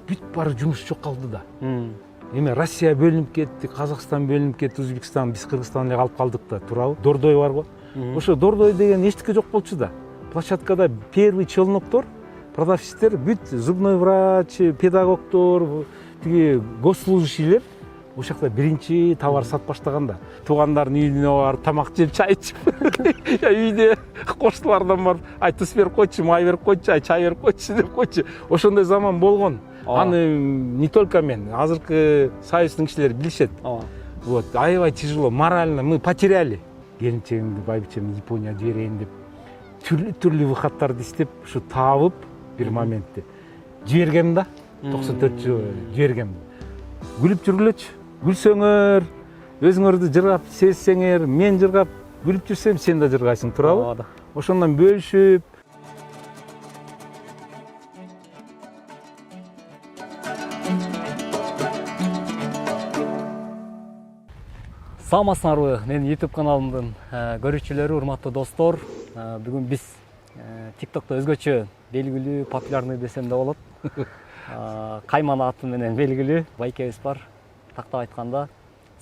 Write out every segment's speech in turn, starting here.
бүт бары жумуш жок калды да. Эме Россия бөлүнүп кетти, Казакстан бөлүнүп кетти, Өзбекстан, биз Кыргызстан эле калып калдык да, туурабы? Дордой барбы? Ошо Дордой деген эчтеке жок болчу да. Площадкада первый челноктор, продавщиктер, бүт зубной врач, педагогдор, тиги госслужащийлер ошол жакта биринчи товар сатып баштаган да. Туугандардын үйүнө барып, тамак жеп, чай ичип, үйдө коштулардан барып, ай туз берип койчу, май берип койчу, ай чай берип койчу деп койчу. Ошондой заман болгон. Аны не только мен, азыркы союздун кишилери билишет. Вот, аябай тяжело, морально мы потеряли. Келинчегимди, байбичемди Японияга жиберейин деп түрлүү выходдарды иштеп, ушу таап бир моментте жибергем да. 94 жыл жибергем. Күлүп жүргүлөчү. Күлсөңөр, өзүңөрдү жыргап сезсеңер, мен жыргап күлүп жүрсөм, сен да жыргайсың, туурабы? Ошондон бөлүшүп. Саламатсыңарбы, менин YouTube каналымдын көрүүчүлөрү, урматтуу достор. Бүгүн биз TikTok'та өзгөчө белгилүү, популярный десем да болот. Кайман аты менен белгилүү байкебиз бар. Тактап айтканда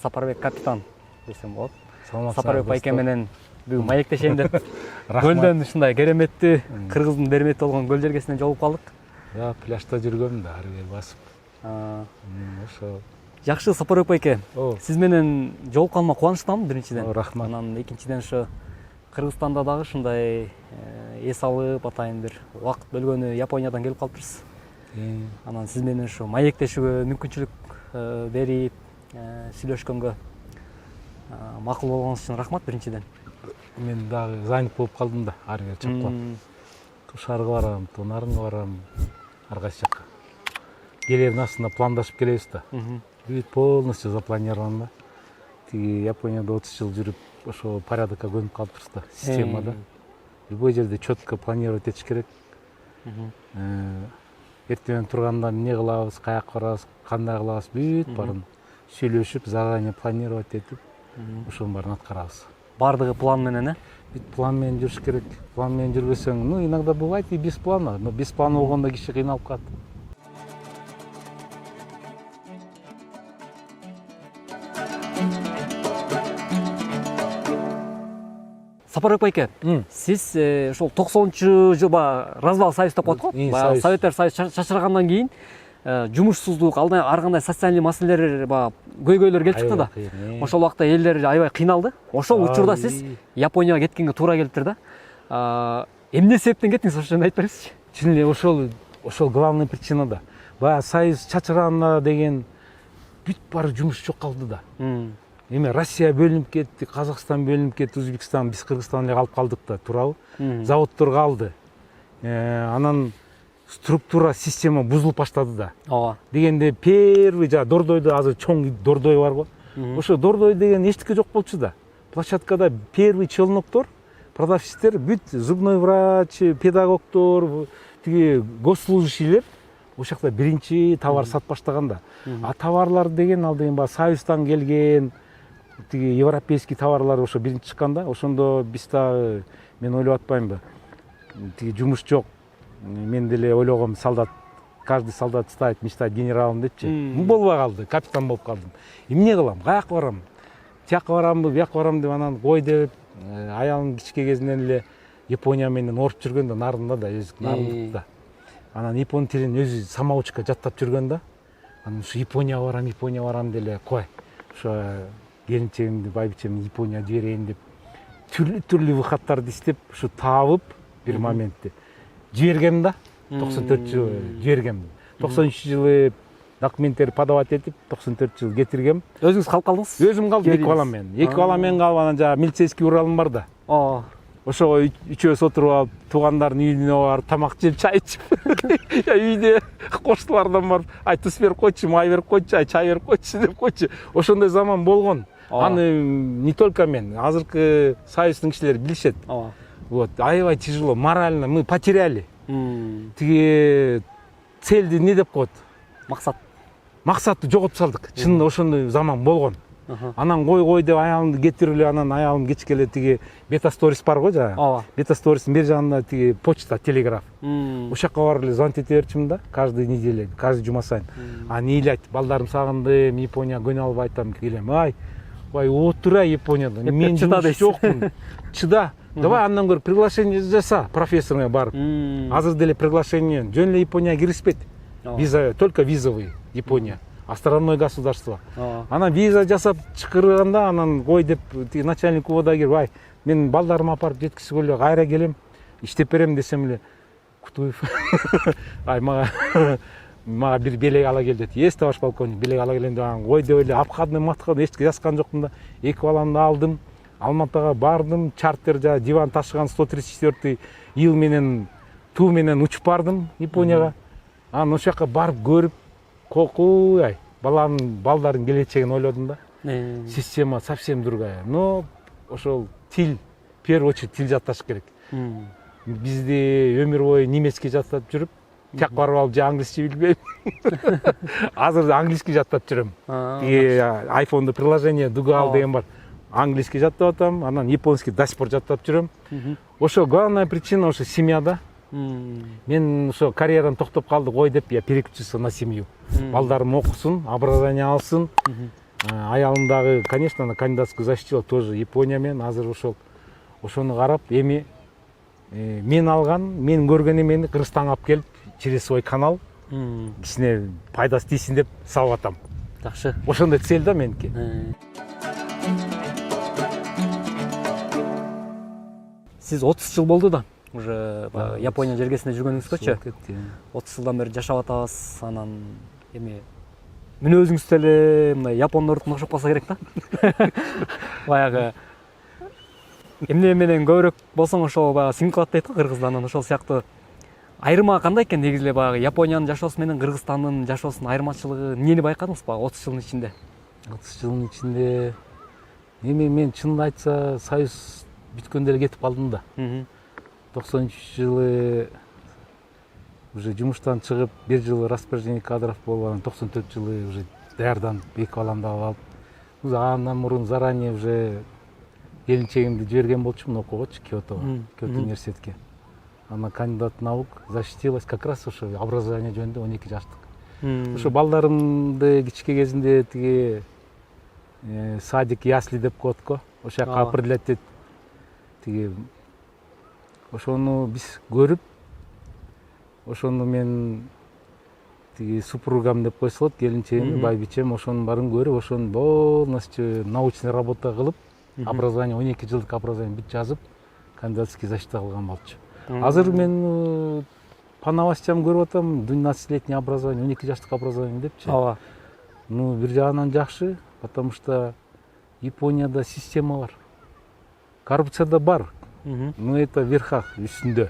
Сапарбек капитан десем болот. Сапарбек байке менен бүгүн маектешейин деп көлдөн ушундай кереметтүү Кыргыздын бермети болгон көл жергесинен жолугуп калдык. Пляжда жүргөм да, ары бери басып. Ошо жакшы, Сапарбек байке. Сиз менен жолукканыма кубанычтамын биринчиден. Рахмат. Анан экинчиден ошо Кыргызстанда дагы ушундай эс алып атайын бир убакыт бөлгөнү Япониядан келип калыптырсыз. Анан сиз менен ушу маектешүүгө мүмкүнчүлүк берип, сүйлөшкөнгө макул болгонуңуз үчүн рахмат биринчиден. Мен дагы занят болуп калдым да, ары бери чапкылап. Тушарга барам, Тонарынга барам, ар кайсы жакка. Келердин астында пландашып келебиз да. Бүт полностью запланирован да. Тиги Японияда 30 жыл жүрүп, ошо порядокко көнүп калыптырсыз да, системада. Любой жерде четко планировать этиш керек. Эртең турганда эмне кылабыз, каяка барабыз, кандай кылабыз, бүт баарын сүйлөшүп, заранее планировать этип, ошонун баарын аткарабыз. Бардыгы план менен, Бүт план менен жүрүш керек. План менен жүрбөсөң, иногда бывает и без плана, но без плана болгондо киши кыйналып калат. Сапарбек байке, сиз ошол 90-жылда развал союз деп коет го. Баягы Советтер Союзу чачыргандан кийин жумушсуздук, ар кандай социальный маселелер, көйгөйлөр келип чыкты да. Ошол убакта элдер аябай кыйналды. Ошол учурда сиз Японияга кеткенге туура келиптир да. Эмне себептен кеттиңиз, ошону айтып бересизчи? Чын эле ошол главный причина да. Баягы союз чачырганда деген бүт бары жумуш жок калды да. Эме Россия бөлүнүп кетти, Казакстан бөлүнүп кетти, Өзбекстан, биз Кыргызстан эле калып калдык да, туурабы? Заводдор калды. Анан структура, система бузулуп баштады да. Ооба. Дегенде первый Дордойдо азыр чоң Дордой барбы? Ошо Дордой деген эчтеке жок болчу да. Площадкада первый челноктор, продавщиктер, бүт зубной врач, педагогдор, тиги госслужащийлер ошол жакта биринчи товар сатып баштаган да. А товарлар деген ал деген баягы Союздан келген, тиги европейский товарлар ошо биринчи чыккан да. Ошондо биз дагы, мен ойлоп атпаймынбы, тиги жумуш жок. Мен деле ойлогом, солдат, каждый солдат мечтает генералым депчи. Болбой калды, капитан болуп калдым. Эмне кылам, каяка барам? Тияка барамбы, бияка барам деп анан кой деп, аялым кичке кезинен эле Япония менен оруп жүргөн да, нарында да, өзү нарындыкта. Анан япон тилин өзү самоучка жаттап жүргөн да. Анан ушу Японияга барам деле, кой. Ошо келинчегимди, байбичемди Японияга жиберейин деп түрлүү выходдарды иштеп, ушу таап бир моментте жибергем да. 94 жыл жибергем. 93 жылы документтерди подавать этип, 94 жыл кетиргем. Өзүңүз калып калдыңыз? Өзүм калдым, эки балам менен. Эки балам менен калып, анан жана милицейский уралым бар да. Ошого үчөөбүз отуруп алып, туугандардын үйүнө барып, тамак жеп, чай ичип, үйдө коштулардан барып, ай туз берип койчу, май берип койчу, ай чай берип койчу деп койчу. Ошондой заман болгон. Аны не только мен, азыркы союздун кишилери билишет. Вот, аябай тяжело, морально мы потеряли. Тиги цельди не деп коет? Максат. Максатты жоготуп салдык. Чынында ошондой заман болгон. Анан кой деп аялымды кетирип эле анан аялым кечке эле тиги бета сторис бар го жанагы. Ооба. Бета стористин бер жагында тиги почта, телеграф. Ошол жака барып эле звонить эте берчимин да, каждый неделя, каждый жума сайын. Аны ыйлайт, балдарым сагындым, Японияга көнө албай атам, келем. Ай отура Японияда. Мен чыда жокмун. Чыда. Давай андан көрүп приглашение жаса профессоруңа барып. Азыр деле приглашение жөн эле Японияга киришпейт. Виза только визовый Япония. Островное государство. Анан виза жасап чакырганда анан кой деп начальник увода кирип, ай мен балдарымды апарып жеткизип эле кайра келем, иштеп берем десем эле Кутуев. Ай мага бир белек ала кел деди. Эс товарищ полковник, белек ала келем деп анан кой деп эле апкадный маткадный эчтеке жазган жокмун да. Эки баламды алдым. Алматыга бардым, чартер жа диван ташыган 134 ил менен туу менен учуп бардым Японияга. Анан ошол жака барып көрүп, кокуй, балдардын келечегин ойлодум да. Система совсем другая. Но ошол тил, в первую очередь тил жатташ керек. Бизде өмүр бою немецкий жаттап жүрүп, тияк барып алып же англисче билбейм. Азыр английский жаттап жүрөм. Айфондо приложение Дугал деген бар. Английский жаттап атам, анан японский до сих пор жаттап жүрөм. Ошо главная причина ошо семьяда. Мен ошо карьерам токтоп калды, кой деп я переключился на семью. Балдарым окусун, образование алсын. Аялым дагы, конечно, на кандидатскую защитила тоже Япония менен. Азыр ошону карап, эми мен алган, мен көргөн эмени Кыргызстанга алып келип, через свой канал кичине пайдасы тийсин деп салып атам. Жакшы. Ошондой цель да меники. Сиз 30 жыл болду да уже Япония жергесинде жүргөнүңүзгөчү. 30 жылдан бери жашап атабыз. Анан эми мүнөзүңүз деле мындай япондордун окшоп калса керек да. Баягы эмне менен көбүрөөк болсоң ошол баягы сиңип калат дейт го кыргызда. Анан ошол сыяктуу айырма кандай экен негизи эле баягы Япониянын жашоосу менен Кыргызстандын жашоосунун айырмачылыгы эмнени байкадыңыз баягы 30 жылдын ичинде? 30 жылдын ичинде эми мен чынын айтса союз бүткөндө эле кетип калдым да. 93-жылы уже жумуштан чыгып, 1 жыл распоряжение кадров болуп, анан 94-жылы уже даярданып, эки баламды алып, андан мурун заранее уже келинчегимди жиберген болчумун окугочу Киотого, Киото университетке. Ана кандидат наук защитилась как раз ошо образование жөнүндө 12 жаштык. Ошо балдарымды кичке кезинде тиги садик ясли деп коет го. Ошол жака определять этип тиги ошону биз көрүп, ошону мен тиги супругам деп койсолот, келинчегим, байбичем ошонун баарын көрүп, ошону полностью научный работа кылып, образование 12 жылдык образование бүт жазып, кандидатский защита кылган болчу. Азыр мен по новостям көрүп атам, 12-летний образование, 12 жаштык образование депчи. Ооба. Ну, бир жагынан жакшы, потому что Японияда система бар. Коррупцияда бар, но это в верхах, үстүндө.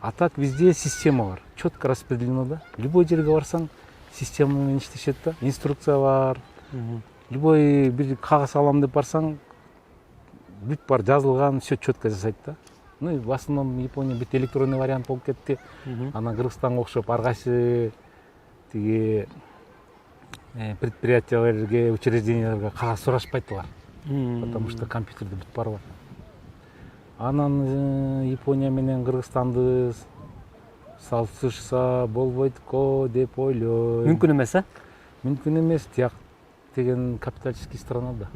А так везде система бар, четко распределено да. Любой жерге барсаң, система менен иштешет да, инструкция бар. Любой бир кагаз алам деп барсаң, бүт бар жазылган, все четко жасайт да. Ну и в основном Япония бүт электронный вариант болуп кетти. Анан Кыргызстанга окшоп ар кайсы тиги предприятияларга, учрежденияларга кагаз сурашпайт алар. Потому что компьютерде бүт бар бар. Анан Япония менен Кыргызстанды салыштырса болбойт го деп ойлойм. Мүмкүн эмес, а? Мүмкүн эмес, тияк деген капиталистский страна да.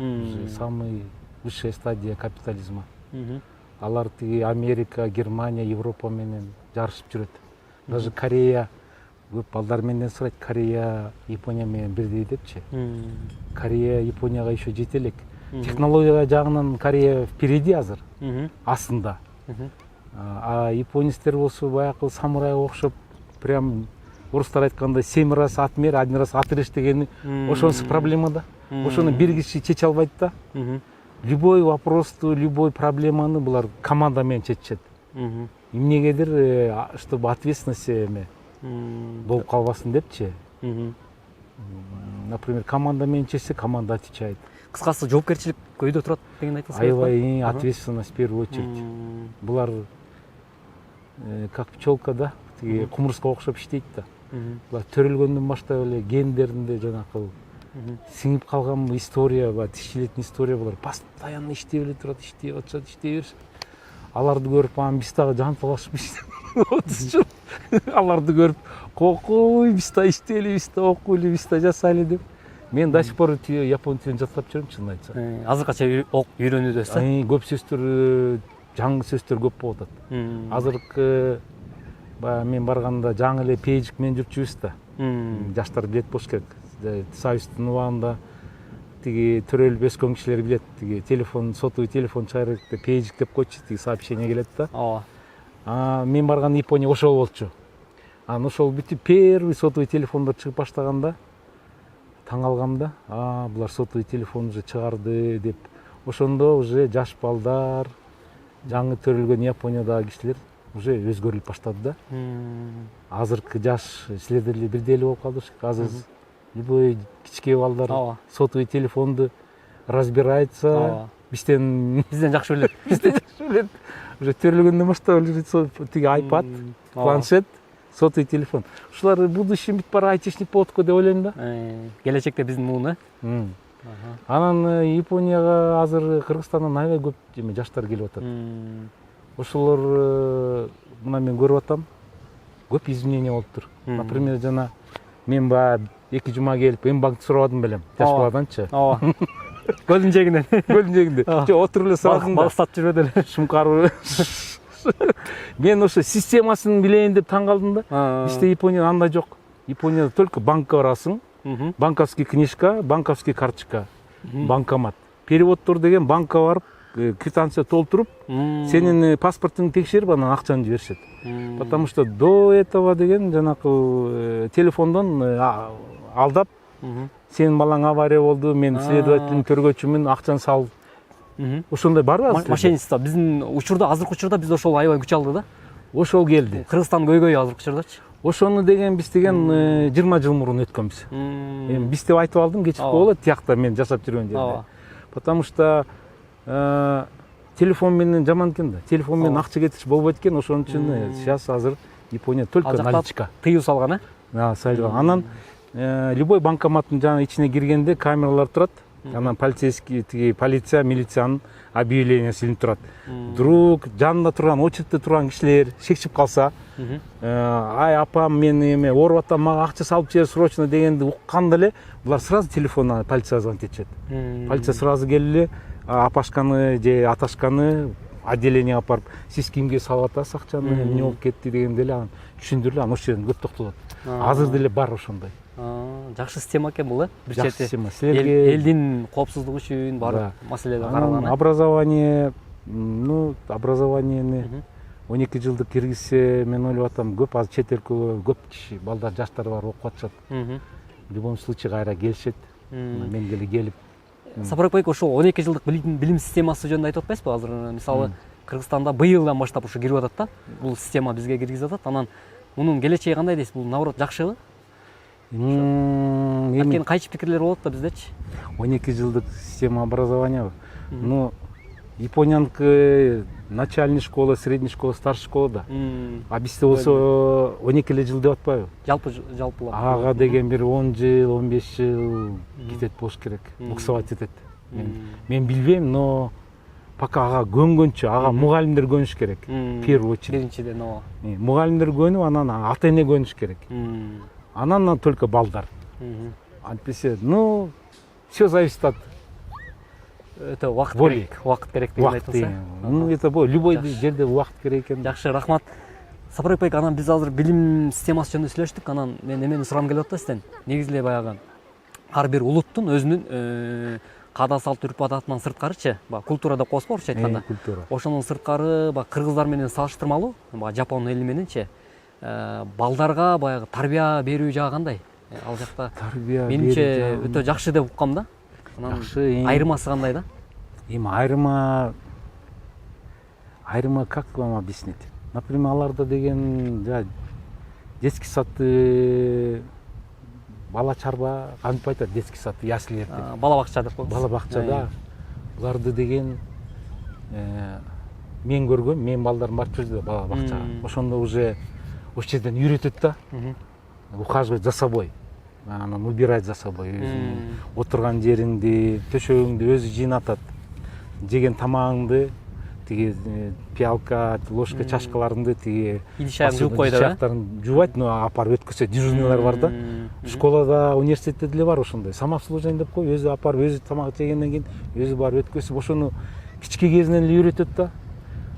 Самый высшая стадия капитализма. Алар тиги Америка, Германия, Европа менен жарышып жүрөт. Даже Корея көп балдар менден сурайт, Корея Япония менен бирдей депчи. Корея Японияга еще жете элек. Технология жагынан Корея впереди азыр, астында. А японецтер болсо баягы самурайга окшоп, прям орустар айткандай 7 раз отмер, 1 раз отрежь дегени ошонусу проблема да. Ошону бир киши чече албайт да. Любой вопросту, любой проблеманы булар команда менен чечет. Эмнегедир, чтобы ответственность эме болуп калбасын депчи. Например, команда менен чечсе, команда отвечает. Кыскасы жоопкерчилик көйдө турат деген айтасыз. Аябай ответственность в первую очередь. Булар как пчелка да, тиги кумурска окшоп иштейт да. Булар төрөлгөндөн баштап эле гендеринде жанакы сиңип калган история, тысячелетний история булар постоянно иштеп эле турат, иштеп атышат, иштей беришет. Аларды көрүп анан биз дагы жанталашып 30 жыл аларды көрүп кокуй биз да иштейли, биз да окуйлу, биз да жасайлы деп мен до сих пор япон тилин жаттап жүрөм, чынын айтсам. Азыркача үйрөнүүдөсүз? Көп сөздөр, жаңы сөздөр көп болуп атат. Азыркы мен барганда жаңы эле пейджик менен жүрчүбүз да. Жаштар билет болуш керек. Союздун убагында тиги төрөлүп өскөн кишилер билет, тиги телефон, сотовый телефон чыгарып пейджик деп койчу, тиги сообщение келет да. Ооба. Мен барган Япония ошол болчу. Анан ошол бүтүп первый сотовый телефондор чыгып баштаганда таң калгам да. Булар сотовый телефон уже чыгарды деп. Ошондо уже жаш балдар, жаңы төрөлгөн Япониядагы кишилер уже өзгөрүлүп баштады да. Азыркы жаш силердер эле бирдей эле болуп калдыш. Азыр любой кичке балдар сотовый телефонду разбирается. Бизден жакшы билет. Уже төрөлгөндөн баштап тиги iPad, планшет, сотовый телефон. Ушулар будущем бүт бара айтишник болот го деп ойлойм да. Келечекте биздин муун, Анан Японияга азыр Кыргызстандан аябай көп жаштар келип атат. Ошолор мына мен көрүп атам. Көп изменение болуптур. Например, жана мен баягы 2 жума келип М-банкты сурабадым белем. Жаш баладанчы. Ооба. Көлдүн жээгинен. Жок, отуруп эле сурадым да. Бал сатып жүрбөдү эле. Шумкар. Мен ошо системасын билейин деп таң калдым да. Бизде Японияда андай жок. Японияда только банкка барасың. Банковский книжка, банковский карточка, банкомат. Переводтор деген банкка барып, квитанция толтуруп, сенин паспортуңду текшерип, анан акчаны жиберишет. Потому что до этого деген жанакы телефондон алдап, сенин балаң авария болду, мен следователдин төргөчүмүн, акчаны сал. Ошондой барбы азыр? Мошенничество биздин учурда, азыркы учурда бизде ошол аябай күч алды да. Ошол келди. Кыргызстан көйгөй азыркы учурдачы. Ошону деген биз деген 20 жыл мурун өткөнбүз. Эми биз деп айтып алдым, кечип болот, тиякта мен жашап жүргөн жерде. Потому что телефон менен жаман экен да. Телефон менен акча кетириш болбойт экен, ошон үчүн сейчас азыр Япония только наличка. Тыюу салган, салган. Анан любой банкоматтын жана ичине киргенде камералар турат. Анан полицейский, тиги полиция, милициянын объявлениясы илинип турат. Вдруг жанында турган, очередте турган кишилер шекчип калса, ай апам, мен эме ооруп атам, мага акча салып жибер срочно дегенди укканда эле булар сразу телефондан полицияга звонить этишет. Полиция сразу келип эле апашканы же аташканы отделениеге алып барып, сиз кимге салып атасыз акчаны, эмне болуп кетти дегенде эле анан түшүндүрүп эле анан ошол жерден көп токтолот. Азыр деле бар ошондой. Жакшы система экен бул, бир чети. чети. Система. Элдин коопсуздугу үчүн баардык маселелер каралган. Образование, образованияны 12 жылдык киргизсе, мен ойлоп атам, көп азыр чет өлкөгө көп киши, балдар, жаштар бар окуп атышат. В любом случае кайра келишет. Мен деле келип. Сапарбек байке, ошол 12 жылдык билим системасы жөнүндө айтып атпайсызбы? Азыр мисалы Кыргызстанда быйылдан баштап ушу кирип атат да. Бул система бизге киргизип атат. Анан мунун келечеги кандай дейсиз? Бул наоборот жакшыбы? Анткени кайчы пикирлер болот да биздечи. 12 жылдык система образования. Ну, Японияныкы начальный школа, средний школа, старший школа да. А бизде болсо 12 эле жыл деп атпайбы? Жалпылап. Ага деген бир 10 жыл, 15 жыл кетет болуш керек. Буксовать этет. Мен билбейм, но пока ага көнгөнчө, ага мугалимдер көнүш керек. В первую очередь. Биринчиден ооба. Мугалимдер көнүп, анан ата эне көнүш керек. Анан только балдар. Антпесе, ну, все зависит от өтө убакыт керек деген айтылса. Ну, это любой жерде убакыт керек экен. Жакшы, рахмат. Сапарбек байке, анан биз азыр билим системасы жөнүндө сүйлөштүк. Анан мен эмени сурагым келип атат сизден. Негизи эле баягы ар бир улуттун өзүнүн каада салт үрп адатынан сырткарычы, культура деп коебузбу орусча айтканда. Ошонун сырткары кыргыздар менен салыштырмалуу, Жапон эли мененчи балдарга баягы тарбия берүү жагы кандай? Ал жакта менимче өтө жакшы деп уккам да. Жакшы. Айырмасы кандай да? Эми айырма как вам объяснить? Например, аларда деген детский садты бала чарба, кантип айтат, детский сад, яслилерди. Бала бакча деп коебуз. Бала бакчада буларды деген мен көргөм, менин балдарым барып жүрдү бала бакчага. Ошондо уже ошол жерден үйрөтөт да. Ухаживать за собой. анан убирать за собой өзүңүн отурган жериңди, төшөгүңдү өзү жыйнатат. Жеген тамагыңды тиги пиалка, ложка, чашкаларыңды тиги идиш аягын жууп коет, аяктарын жуубайт, но апарып өткөзөт. Дежурныйлар бар да. Школада, университетте деле бар ошондой. Самообслуживание деп коюп, өзү апарып, өзү тамак жегенден кийин өзү барып өткөзүп, ошону кичке кезинен эле үйрөтөт да.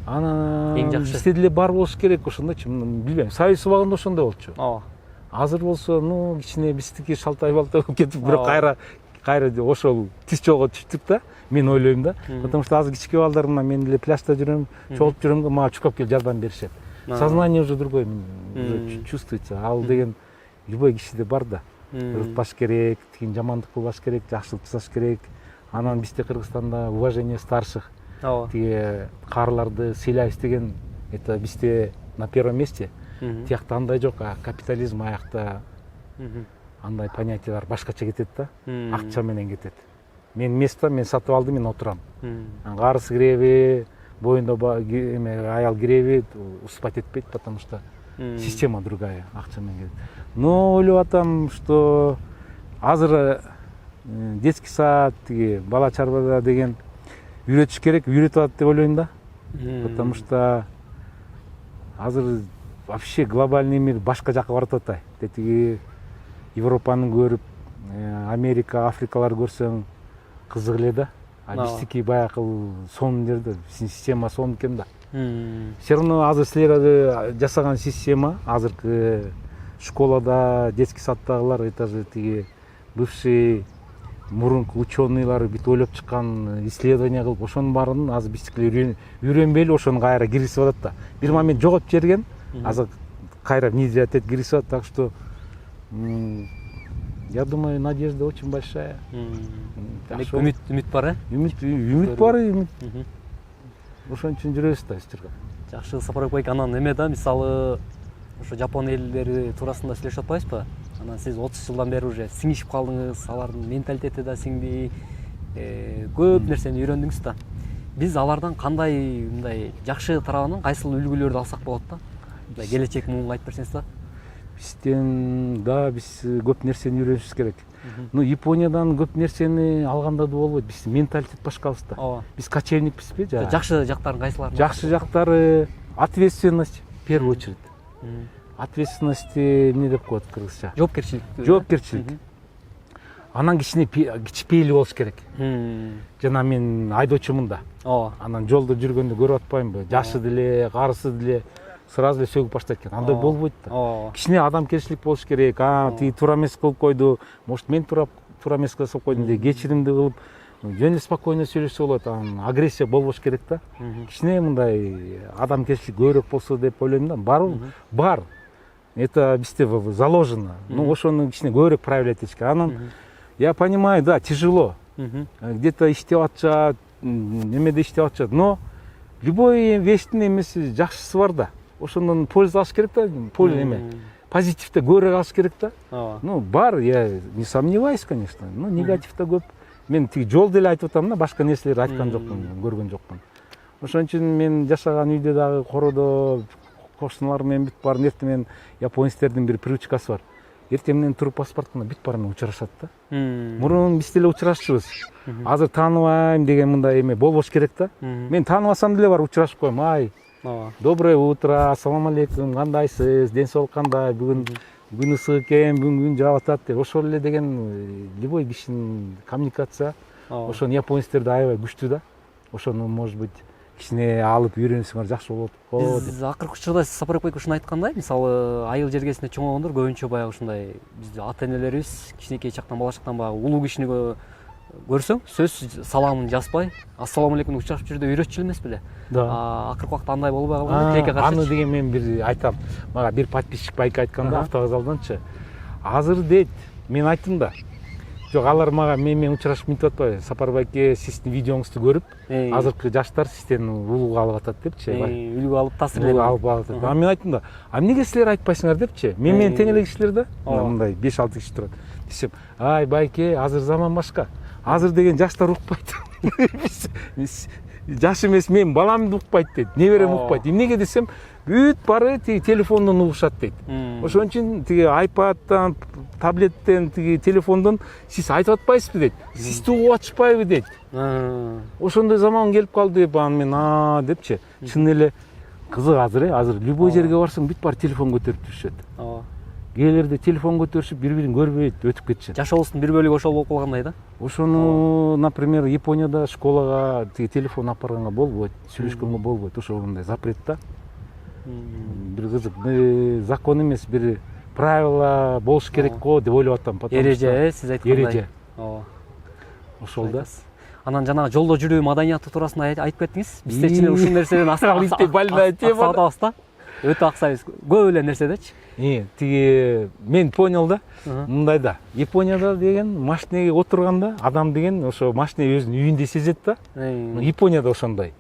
Анан эң жакшы. бизде деле бар болуш керек ошондойчу, билбейм. Совет убагында ошондой болчу. Ооба. Азыр болсо, ну, кичине биздики шалтай-балтай болуп кетип, бирок кайра ошол тиз жолго түштүк да. Мен ойлойм да. Потому что азыр кичке балдар мына мен деле пляжда жүрөм, чогулуп жүрөм, мага чуркап келип жардам беришет. Сознание уже другое, уже чувствуется. Ал деген любой кишиде бар да. Ырытпаш керек, тигин жамандык кылбаш керек, жакшылык жасаш керек. Анан бизде Кыргызстанда уважение старших, Ооба. тиги карыларды сыйлайбыз деген, это бизде на первом месте. Тиякта андай жок, капитализм аякта андай понятиялар башкача кетет да. Акча менен кетет. Мен место, мен сатып алдым, мен отурам. Карысы киреби, боюнда аял киреби, успать этпейт, потому что система другая, акча менен кетет. Но ойлоп атам, что азыр детский сад, тиги бала чарбада деген үйрөтүш керек, үйрөтүп атат деп ойлойм да. Потому что азыр вообще глобальный мир башка жака барып атат. Тиги Европаны көрүп, Америка, Африкалар көрсөң кызык эле да. А биздики баягы сонун жерде, система сонун экен да. Все равно азыр силер жасаган система, азыркы школада, детский садтагылар, это же тиги бывший мурунку ученыйлар бүт ойлоп чыккан исследование кылып, ошонун баарын азыр биздикилер үйрөнбөй ошону кайра киргизип атат да. Бир момент жоготуп жиберген, азыр кайра внедрять этип киргизип атат, так что я думаю, надежда очень большая. Үмүт бар, Үмүт бар, үмүт. Ошон үчүн жүрөбүз да сиздерге. Жакшы, Сапарбек байке, анан эме да, мисалы ошо Жапон элдери туурасында сүйлөшүп атпайбызбы? Анан сиз 30 жылдан бери уже сиңишип калдыңыз, алардын менталитети да сиңди, көп нерсени үйрөндүңүз да. Биз алардан кандай мындай жакшы тарабынан кайсыл үлгүлөрдү алсак болот да? Мындай келечек муунга айтып берсеңиз да. Бизден да биз көп нерсени үйрөнүшүбүз керек. Ну, Япониядан көп нерсени алганда да болбойт. Биз менталитет башкабыз да. Биз кочевникпизби? Жакшы жактарын кайсылары? Жакшы жактары ответственность в первую очередь. Ответственности эмне деп коет кыргызча? Жоопкерчилик. Жоопкерчилик. Анан кичине кичпейли болуш керек. Жана мен айдоочумун да. Анан жолдо жүргөндө көрүп атпаймынбы? Жашы деле, карысы деле сразу эле сөгүп баштайт экен. Андай болбойт да. Кичине адамгерчилик болуш керек. Тиги туура эмес кылып койду. Может, мен туура эмес кылып койдум деп кечиримди кылып, жөн эле спокойно сөйлөшсө болот. Анан агрессия болбош керек да. Кичине мындай адамгерчилик көбүрөөк болсо деп ойлойм да. Бар. Это бизде заложено. Ну, ошону кичине көбүрөөк проявлять этиш керек. Анан я понимаю, да, тяжело. Где-то иштеп атышат, немеде иштеп атышат, но любой вещьтин эмеси жакшысы бар да. Ошондон польза алыш керек да, позитивде көбүрөөк алыш керек да. Ну, бар, я не сомневаюсь, конечно, но негативде көп. Мен тиги жол деле айтып атам да, башка нерселерди айткан жокмун, көргөн жокмун. Ошон үчүн мен жашаган үйдө дагы кородо кошуналар менен бүт баарын эртең менен японецтердин бир привычкасы бар. Эртең менен туруп паспорткана бүт баары менен учурашат да. Мурун биз деле учурашчубуз. Азыр тааныбайм деген мындай эме болбош керек да. Мен тааныбасам деле бар учурашып коем. Ай, доброе утро, ассаламу алейкум, кандайсыз, ден соолук кандай, бүгүн күн ысык экен, бүгүн күн жаап атат деп. Ошол эле деген любой кишинин коммуникация. Ошону японецтерде аябай күчтүү да. Ошону, может быть, кичине алып үйрөнсөңөр жакшы болот. Биз акыркы учурда Сапарбек байке ушуну айткандай, мисалы айыл жергесинде чоңойгондор көбүнчө баягы ушундай биз ата энелерибиз кичинекей чактан бала чактан баягы улуу кишини көрсөң сөзсүз саламын жазбай ассаламу алейкум учурашып жүрдө үйрөтчү эле эмес беле? Акыркы убакта андай болбой калган. Тилекке каршы. Аны деген мен бир айтам. Мага бир подписчик байке айтканда автовокзалданчы. Азыр дейт, мен айттым да. Жок, алар мага менен учурашып мынтип атпайбы? Сапарбайке, сиздин видеоңузду көрүп, азыркы жаштар сизден улуу алып атат депчи. Үлгү алып таасирленип алып атат. Мен айттым да, эмнеге силер айтпайсыңар депчи? Мен менен тең эле кишилер да. Мындай 5-6 киши турат. Десем, ай байке, азыр заман башка. Азыр деген жаштар укпайт. жаш эмес, менин баламды укпайт дейт, неберем укпайт. Эмнеге десем, бүт баары тиги телефондон угушат дейт. Ошон үчүн тиги айпадтан, таблеттен, тиги телефондон сиз айтып атпайсызбы дейт. Сизди угуп атышпайбы дейт. Ошондой заман келип калды деп анан мен депчи. Чын эле кызык азыр любой жерге барсаң бүт баары телефон көтөрүп жүрүшөт. Кээлерде телефон көтөрүшүп бири-бирин көрбөйт, өтүп кетишет. Жашообуздун бир бөлүгү ошол болуп калгандай да. Ошону, например, Японияда школага тиги телефон алып барганга болбойт, сүйлөшкөнгө болбойт. Ошо мындай запрет да. Бир кызык, закон эмес, бир правила болуш керек го деп ойлоп атам. Эреже, сиз айткандай. Эреже. Ошол да. Анан жанагы жолдо жүрүү маданияты туурасында айтып кеттиңиз. Биз чечиле ушул нерседен больная тема. Аксатабыз да. Өтө аксайбыз. Көп эле нерседечи. Тиги мен понял да. Мындай да. Японияда деген машинеге отурганда адам деген ошо машина өзүнүн үйүндө сезет да. Японияда ошондой.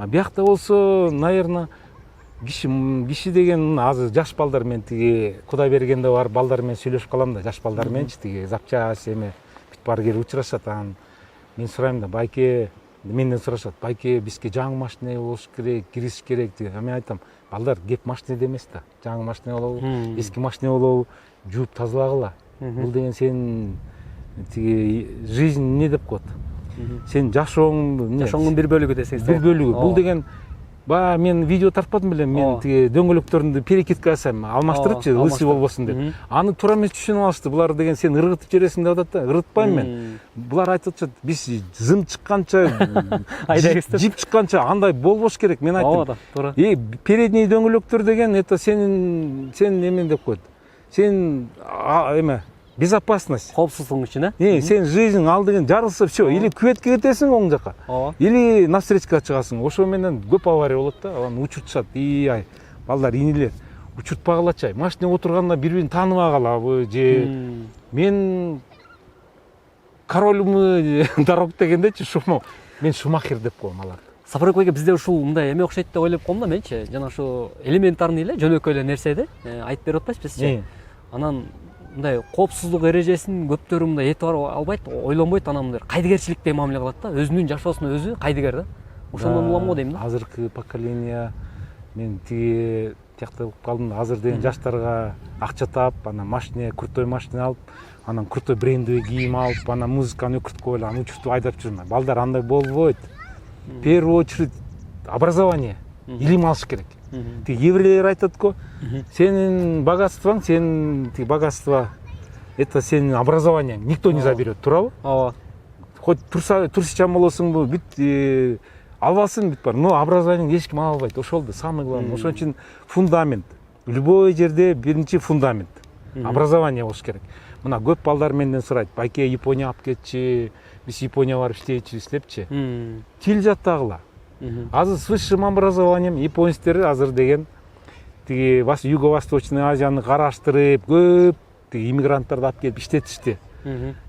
Биякта болсо, наверное, киши деген азыр жаш балдар мен тиги Кудай бергенде бар балдар менен сүйлөшүп калам да, жаш балдар мененчи тиги запчасть эме бүт баары келип учурашат. Анан мен сурайм да, байке, менден сурашат, байке бизге жаңы машина болуш керек, кириш керек деп. Мен айтам, балдар, кеп машинеде эмес да. Жаңы машина болобу, эски машина болобу, жууп тазалагыла. Бул деген сенин тиги жизнь эмне деп коет. Сен жашооңдун бир бөлүгү десеңиз. Бир бөлүгү. Бул деген мен видео тартпадым белем, мен тиги дөңгөлөктөрүмдү перекидка жасайм, алмаштырыпчы, лысый болбосун деп. Аны туура эмес түшүнүп алышты. Булар деген сен ыргытып жибересиң деп атат да. Ыргытпайм мен. Булар айтып атышат, биз зым чыкканча, жип чыкканча андай болбош керек. Мен айттым. Туура. Передний дөңгөлөктөр деген это сен эме деп коет. Сен эме безопасность. Коопсуздук үчүн, сен жизнь ал деген жарылса все, или күветке кетесиң оң жака, или на встречка чыгасың. Ошо менен көп авария болот да, анан учуртушат. Ай, балдар, инилер, учуртпагылачы. Машинеге отурганда бири-бирин тааныбагалабы же мен королмы дорог дегендечи, мен Шумахер деп коем аларды. Сапарбек байке, бизде ушул мындай эме окшойт деп ойлоп коем да менчи. Жана ушу элементарный эле, жөнөкөй эле нерседи айтып берип атпайсызбы? Анан мындай коопсуздук эрежесин көптөрү мындай этибар албайт, ойлонбойт, анан мындай кайдыгерчиликтей мамиле кылат да. Өзүнүн жашоосуна өзү кайдыгер да. Ошондон улам го дейм да. Азыркы поколение мен тиги тиякта болуп калдым да. Азыр деген жаштарга акча таап, анан машина, крутой машина алып, анан крутой брендовый кийим алып, анан музыканы өкүртүп коюп, анан учуртуп айдап жүрмө. Балдар, андай болбойт. В первую очередь образование, илим алыш керек. Тиги еврейлер айтат го, сенин богатствоң, сенин тиги богатство, это сенин образованиең, никто не заберет, туурабы? Ооба. Хоть турсичан болосуңбу, бүт албасын бүт бар, но образованиең эч ким ала албайт. Ошол да самый главный. Ошон үчүн фундамент. Любой жерде биринчи фундамент. Образование болуш керек. Мына көп балдар менден сурайт, байке Япония алып кетчи, биз Япония барып иштейчүбүз депчи. Тил жаттагыла. Азыр с высшим образованием японецтер азыр деген тиги Юго-Восточный Азияны караштырып, көп тиги иммигранттарды алып келип иштетишти.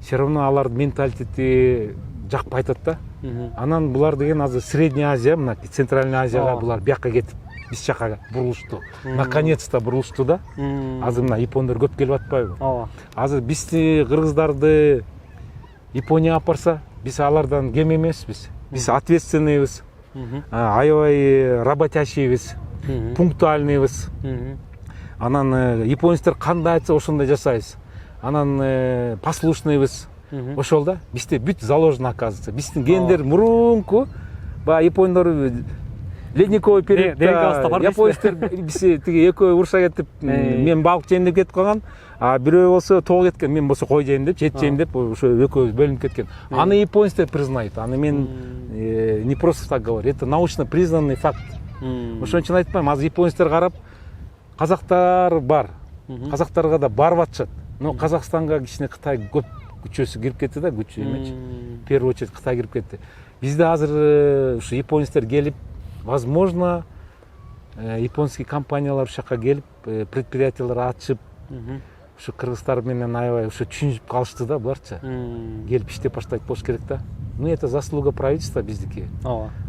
Все равно алардын менталитети жакпай атат да. Анан булар деген азыр Средняя Азия, мына Центральная Азияга булар бияка кетип, биз жака бурулушту. Наконец-то бурулушту да. Азыр мына япондор көп келип атпайбы? Азыр бизди кыргыздарды Японияга алып барса, биз алардан кем эмеспиз. Биз ответственныйбыз. Аябай работящийбиз, пунктуальныйбыз. Анан японецтер кандай айтса ошондой жасайбыз. Анан послушныйбыз. Ошол да. Бизде бүт заложено, оказывается. Биздин гендер мурунку, баягы япондор ледниковый периодда японецтер биз тиги экөө уруша кетип, мен балык жейм деп кетип калган, а бирөө болсо тоого кеткен, мен болсо кой жейм деп, эт жейм деп, ошо экөөбүз бөлүнүп кеткен. Аны японецтер признают, аны мен не просто так говорю, это научно признанный факт. Ошон үчүн айтпайм, азыр японецтер карап, казактар бар, казактарга да барып атышат. Но Казакстанга кичине Кытай көп күчөсү кирип кетти да, күчү эмечи. В первую очередь Кытай кирип кетти. Бизде азыр ушу японецтер келип, возможно, японский компаниялар ушул жака келип, предприятиялар ачып, ушу кыргыздар менен аябай ушу түшүнүп калышты да буларчы. Келип иштеп баштайт болуш керек да. Ну, это заслуга правительства биздики.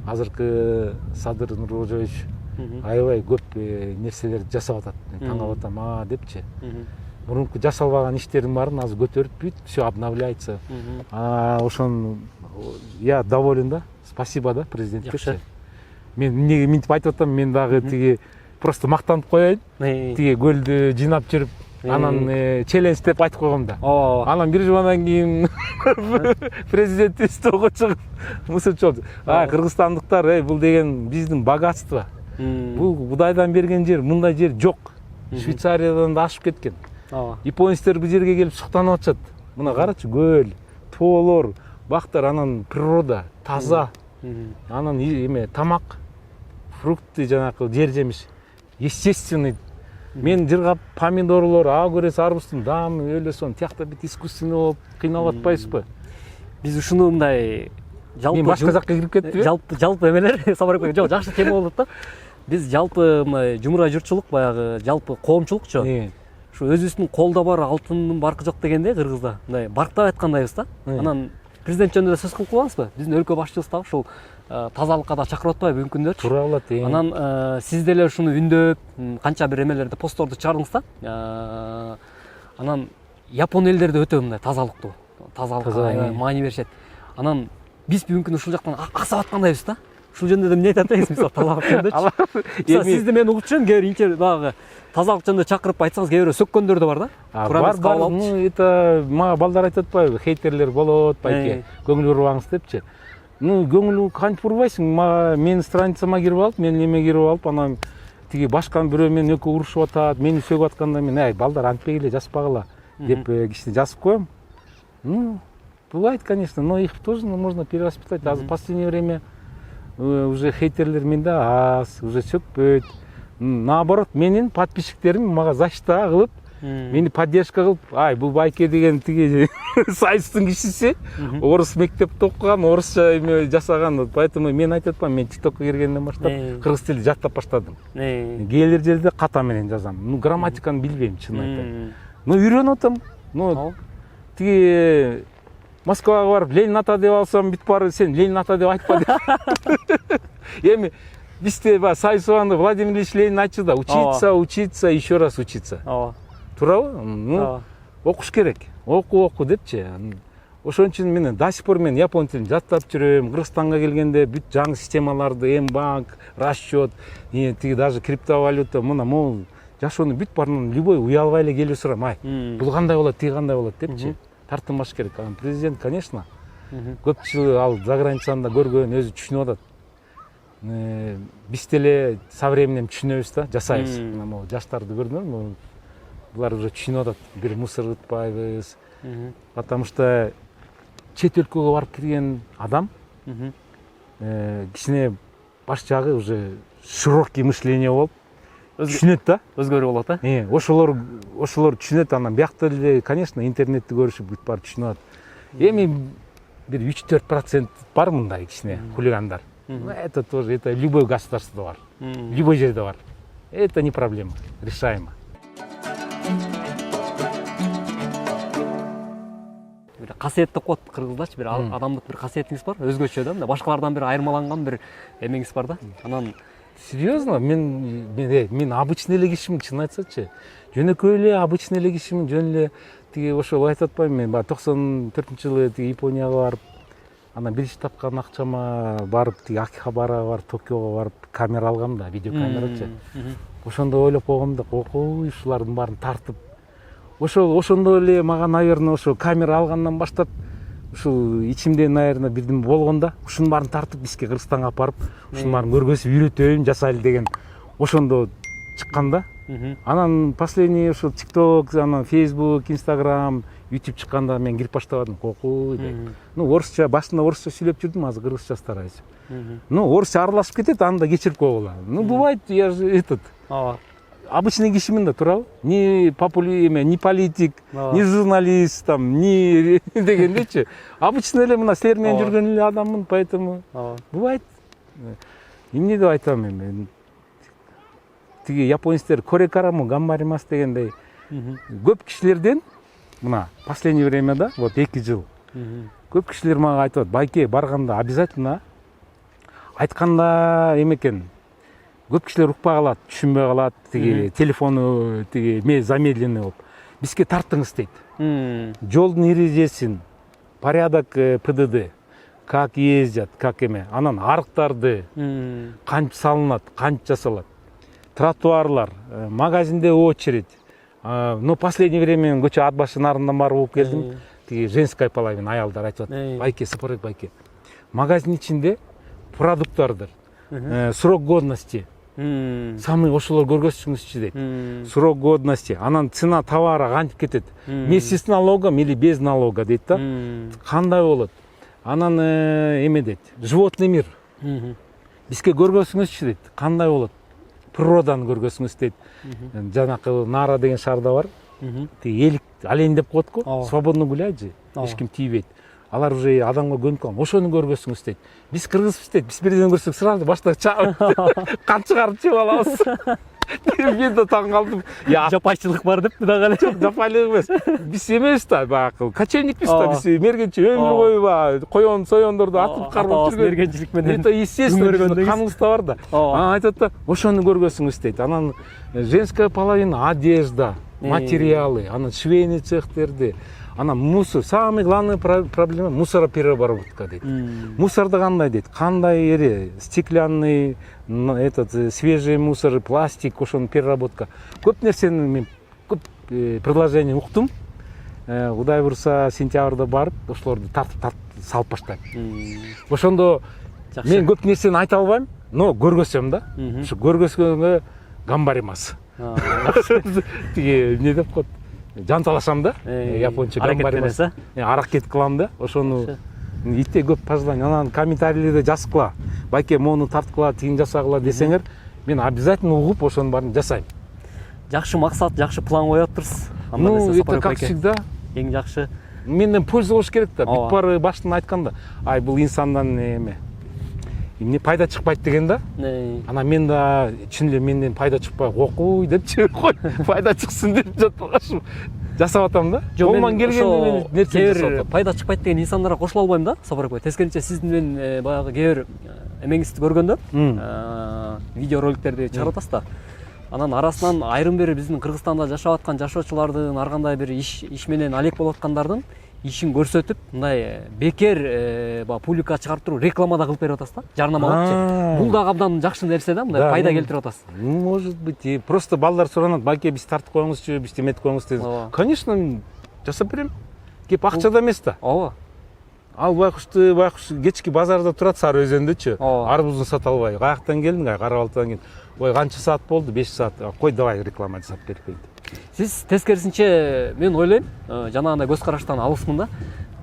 Азыркы Садыр Нуркожоевич аябай көп нерселерди жасап атат. Таң калып атам, депчи. Мурунку жасалбаган иштердин баарын азыр көтөрүп бүт, все обновляется. Ошон я доволен да спасибо да президентке. Жакшы. Мен эмнеге мынтип айтып атам, мен дагы тиги просто мактанып коеюн. Тиги көлдү жыйнап жүрүп, анан челлендж деп айтып койгом да. Ооба. Анан бир жумадан кийин президент столго чыгып мусорчу болду. Кыргызстандыктар, бул деген биздин богатство. Бул Кудайдан берген жер, мындай жер жок. Швейцариядан да ашып кеткен. Ооба. Японецтер бул жерге келип суктанып атышат. Мына карачы, көл, тоолор, бактар, анан природа таза. Анан эме тамак, фрукты, жанакы жер жемиш естественный. Мен жыргап помидорлор, огурец, арбуздун даамы өлө сон, тиякта бит искусственный болуп кыйналып атпайсызбы? Биз ушуну мындай Мен башка жакка кирип кеттимби? жалпы эмелер Сапарбек жок, жакшы тема болот да. Биз жалпы мындай жумура журтчулук, баягы жалпы коомчулукчу ушу өзүбүздүн колдо бар алтындын баркы жок дегендей Кыргызда мындай барктап айткандайбыз да. Анан президент жөнүндө да сөз кылып калабызбы? Биздин өлкө башчыбыз да ушул тазалыкка да чакырып атпайбы мүмкүндөрчү? Туура болот. Анан сиз деле ушуну үндөп, канча бир эмелерди, постторду чыгардыңыз да. Анан Япон элдери да өтө мындай тазалыкка маани беришет. Анан биз мүмкүн ушул жактан аксап аткандайбыз да. Ушул жөнүндө эмне айтат элеңиз, мисалы тазалык жөнүндө? Сизди мен угутчумун, кээ бир инче баягы тазалык жөнүндө чакырып айтсаңыз, кээ бирөө сөккөндөр да бар да. Бар. Это мага балдар айтып атпайбы, хейтерлер болот, байке, көңүл бурбаңыз депчи. Көңүл кантип бурбайсың? Менин страницама кирип алып, менин эме кирип алып, анан тиги башкан бирөө менен экөө урушуп атат, мени сөгүп атканда мен, балдар антпегиле, жазбагыла деп кичине жазып коем. Бывает, конечно, но их тоже можно перевоспитать. А в последнее время уже хейтерлер менде аз, уже сөкпөйт. Наоборот, менин подписчиктерим мага защита кылып, мени поддержка кылып, бул байке деген тиги сайыстын кишиси, орус мектепте окуган, орусча эме жасаган. Поэтому мен айтып атпайм, мен ТикТокко киргенден баштап кыргыз тилди жаттап баштадым. Кээ бир жерде ката менен жазам. Грамматиканы билбейм, чынын айтайын. Үйрөнүп атам. Тиги Москвага барып Ленин ата деп алсам, бүт баары сен Ленин ата деп айтпа деп. Эми бизде Сайсуанды Владимир Ильич Ленин айтчу да, учиться, еще раз учиться. Туурабы? Окуш керек. Оку депчи. Ошон үчүн мен до сих пор япон тилин жаттап жүрөм. Кыргызстанга келгенде бүт жаңы системаларды, М-банк, расчет, тиги даже криптовалюта, мына могул жашоону бүт баарынан любой уялбай эле келип сурам, бул кандай болот, тиги кандай болот депчи. Тартынбаш керек. Президент, конечно, көп жыл ал заграницада көргөн, өзү түшүнүп атат. Биз деле со временем түшүнөбүз да, жасайбыз. Мына жаштарды көрдүңөрбү? Булар уже түшүнүп атат. Бир мусор ытпайбыз. Потому что чет өлкөгө барып кирген адам кичине баш жагы уже широкий мышление болуп түшүнөт да, өзгөрүү болот, ошолор түшүнөт. Анан биякта деле, конечно, интернетти көрүшүп бүт баары түшүнүп атат. Эми бир 3-4% бар мындай кичине хулигандар. Это тоже, это любой государствода бар, любой жерде бар. Это не проблема, решаемо. Касиет деп коет кыргыздачы, бир адамдык бир касиетиңиз бар, өзгөчө да, башкалардан бир айырмаланган бир эмеңиз бар да. Анан серьезно, мен обычный эле кишимин, чын айтсачы. Жөнөкөй эле обычный эле кишимин, жөн эле тиги ошол айтып атпайм мен, 94-жылы тиги Японияга барып, анан биринчи тапкан акчама барып, тиги Акихабарага барып, Токиого барып камера алгам да, видеокамерачы. Ошондо ойлоп койгом да, ой, ушулардын баарын тартып. Ошондо эле мага, наверное, ошо камера алгандан баштап, ушул ичимде, наверное, бирдеме болгон да. Ушунун баарын тартып бизге Кыргызстанга алып барып, ушунун баарын көргөзүп үйрөтөйүн, жасайлы деген ошондо чыккан да. Анан последний ушул TikTok, анан Facebook, Instagram, YouTube чыкканда мен кирип баштабадым. Кокуй деп. Орусча, башында орусча сүйлөп жүрдүм, азыр кыргызча стараюсь. Орусча аралашып кетет, аны да кечирип койгула. Бывает, я же этот обычный кишимин да, туурабы? Ни политик, ни журналист, там, ни дегендечи. Обычный эле мына силер менен жүргөн эле адаммын, поэтому бывает. Эмне деп айтам мен? Тиги японецтер коре караму гамбаримас дегендей. Көп кишилерден мына последний времяда, вот 2 жыл. Көп кишилер мага айтат, байке барганда обязательно айтканда эмекен. Көп кишилер укпай калат, түшүнбөй калат, тиги телефону тиги замедленный болуп. Бизге тарттыңыз дейт. Жолдун эрежесин, порядок ПДД, как ездят, как эме. Анан арыктарды кантип салынат, кантип жасалат. Тротуарлар, магазинде очередь. Но последнее время мен көчө ат башы нарынан барып болуп келдим. Тиги женская половина аялдар айтып атат. Байке, Сапарбек байке. Магазин ичинде продукттардыр. Срок годности. Самый ошолор көргөзсүңүзчү дейт. Срок годности. Анан цена товара кантип кетет. Вместе с налогом или без налога дейт да. Кандай болот? Анан эме дейт. Животный мир. Бизге көргөзсүңүзчү дейт. Кандай болот? Природаны көргөзсүңүз дейт. Жанакы Нара деген шаарда бар. Тиги элик олень деп коет го. Свободно гуляйт же. Эч ким тийбейт. Алар уже адамга көнүп калган. Ошону көргөзсүңүз дейт. Биз кыргызбыз дейт. Биз бирден көрсөк сразу баштап чаап кан чыгарып жеп алабыз. Мен да таң калдым. Жапайчылык бар деппи дагы эле. Жок, жапайлык эмес. Биз эмес да, баягы кочевникпиз да, биз мергенче өмүр бою баягы коён соёндорду атып кармап жүргөн. Мергенчилик менен. Это естественно, каныбызда бар да. Айтат да, ошону көргөзсүңүз дейт. Анан женская половина, одежда, материалы, анан швейный цехтерди. Анан мусор, самый главный проблема мусоропереработка дейт. Мусорду кандай дейт? Кандай эри стеклянный, этот свежий мусор, пластик, ошонун переработка. Көп нерсени мен көп предложение уктум. Кудай буюрса сентябрда барып, ошолорду тартып салып баштайм. Ошондо мен көп нерсени айта албайм, но көргөзсөм да. Ушу көргөзгөнгө гамбаримас. Тиги эмне деп коет? Жан талашам да, японча гамбаримас. Аракет кылам да, ошону итте көп пожелание. Анан комментарийлерде жазгыла. Байке, мону тарткыла, тигин жасагыла десеңер, мен обязательно угуп ошонун баарын жасайм. Жакшы максат, жакшы план коюп атырсыз. Ну, это как всегда. Эң жакшы. Менден польза болуш керек да. Бүт баары баштан айтканда, ай бул инсандан эме эмне пайда чыкпайт деген да. Анан мен да чын эле менден пайда чыкпай окуй депчи, кой пайда чыксын деп жатпагачым. Жасап атам да. Колман келгенде нерсе жасап атам. Пайда чыкпайт деген инсандарга кошула албайм да, Сапарбек бай. Тескерисинче сиздин менен баягы кээ бир эмеңизди көргөндө, видео роликтерди чыгарып атасыз да. Анан арасынан айрым бир биздин Кыргызстанда жашап аткан жашоочулардын ар кандай бир иш менен алек болуп аткандардын ишин көрсөтүп, мындай бекер публикага чыгарып туруп рекламада кылып берип атасыз да, жарнамалапчы. Бул дагы абдан жакшы нерсе да, мындай пайда келтирип атасыз. Может быть, просто балдар суранат, байке биз тартып коюңузчу, биз эметип коюңуз дейт. Конечно, жасап берем. Кеп акча да эмес да. Ооба. Ал байкуш кечки базарда турат, Сары өзөндөчү. Арбузун сата албай, каяктан келдиң, Карабалтан келдим. Ой, канча саат болду? 5 саат. Кой, давай реклама жасап берип койду. Сиз тескерисинче мен ойлойм, жанагындай көз караштан алысмын да.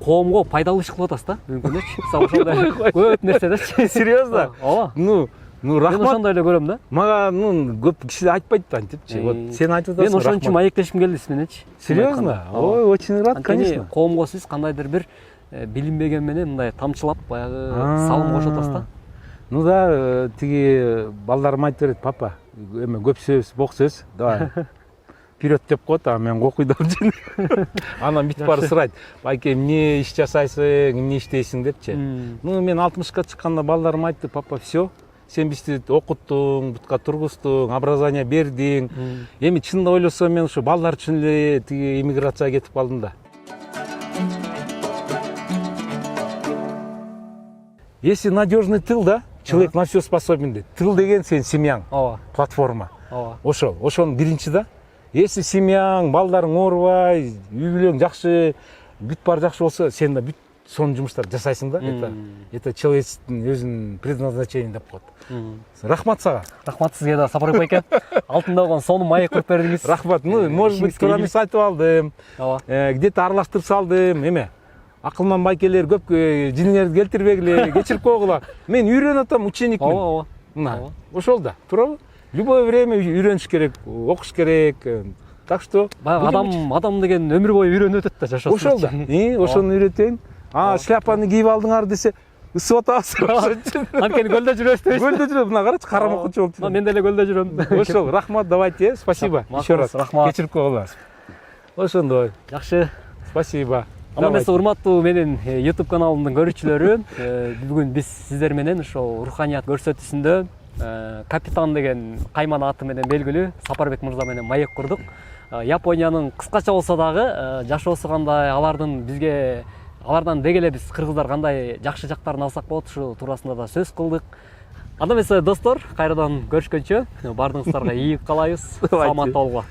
Коомго пайдалуу иш кылып атасыз да, мүмкүнчү. Мисалы ошондой көп нерседечи. Серьезно? Ооба. Ну, рахмат. Мен ошондой эле көрөм да. Мага, көп киши айтпайт да антипчи. Вот сен айтып атасың. Мен ошон үчүн маектешим келди сиз мененчи. Серьезно? Ой, очень рад, конечно. Коомго сиз кандайдыр бир билинбеген менен мындай тамчылап баягы салым кошуп атасыз да. Ну да, тиги балдарым айтып берет, папа, эме көп сөз, бок сөз, давай. Вперед деп коет, а мен окуйдам жин. Анан бүтүп барып сурайт, байке, эмне иш жасайсың, эмне иштейсиң депчи. Ну, мен 60-ка чыкканда балдарым айтты, папа, все, сен бизди окуттуң, бутка тургуздуң, образование бердиң. Эми чынында ойлосом мен ушу балдар үчүн эле тиги эмиграцияга кетип калдым да. Если надежный тыл, да, человек на все способен дейт. Тыл деген сен семьяң, платформа. Ошон биринчи да. Если семьяң, балдарың оорубай, үй бүлөң жакшы, бүт баары жакшы болсо, сен да бүт сонун жумуштарды жасайсың да. Это человечествоның өзүнүн предназначением деп коет. Рахмат сага. Рахмат сизге да, Сапарбек байке. Алтында болгон сонун маек коюп бердиңиз. Рахмат. Ну, может быть, комментарий айтып алдым. Где-то аралаштырып салдым, эме. Акылман байкелер көп жиниңерди келтирбегиле, кечирип койгула. Мен үйрөнүп атам, ученикмин. Ооба. Ошол да, туурабы? Любое время үйрөнүш керек, окуш керек. Так что адам деген өмүр бою үйрөнүп өтөт да жашоосун. Ошол да. Ошону үйрөтөйүн. Шляпаны кийип алдыңар десе, ысып атабыз. Анткени көлдө жүрөбүз дейсиз. Көлдө жүрөм, мына карачы, карамакчы болуп. Мен деле көлдө жүрөм. Ошол, рахмат, давайте, спасибо. Еще раз. Кечирип койгула. Ошондой. Жакшы. Спасибо. Ана эмес, урматтуу менин YouTube каналымдын көрүүчүлөрү, бүгүн биз сиздер менен ошол руханият көрсөтүүсүндө капитан деген кайман аты менен белгилүү Сапарбек мырза менен маек курдук. Япониянын кыскача болсо дагы жашоосу кандай, алардын бизге алардан деги эле биз кыргыздар кандай жакшы жактарын алсак болот ушул туурасында да сөз кылдык. Анда эмесе достор, кайрадан көрүшкөнчө баардыгыңыздарга ийип калайбыз. Саламатта болуңар.